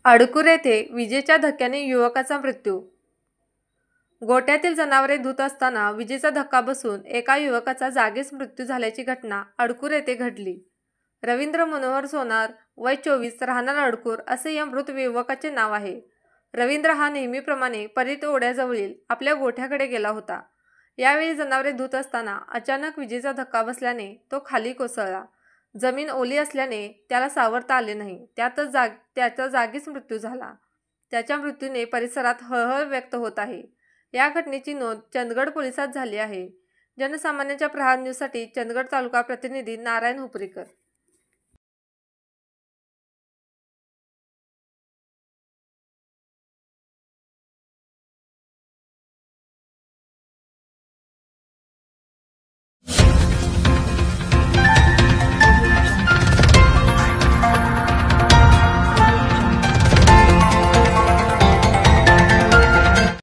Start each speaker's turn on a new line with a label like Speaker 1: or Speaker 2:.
Speaker 1: अडकूर येथे विजेच्या धक्क्याने युवकाचा मृत्यू। गोठ्यातील जनावरे धुत असताना विजेचा धक्का बसून एका युवकाचा जागीच मृत्यू झाल्याची घटना अडकूर येथे घडली। रवींद्र मनोहर सोनार, वय 24, राहणार अडकूर असे या मृत युवकाचे नाव आहे। रवींद्र हा नेहमीप्रमाणे परीट ओढ्याजवळील आपल्या गोठ्याकडे गेला होता। यावेळी जनावरे धुत असताना अचानक विजेचा धक्का बसल्याने तो खाली कोसळला। जमीन ओली असल्याने त्याला सावरता आले नाही। त्याचा जागीच मृत्यू झाला। त्याच्या मृत्यूने परिसरात हळहळ व्यक्त होत आहे। या घटनेची नोंद चंदगड पोलिसात झाली आहे। जनसामान्यांच्या प्रहार न्यूजसाठी चंदगड तालुका प्रतिनिधी नारायण हुपरीकर।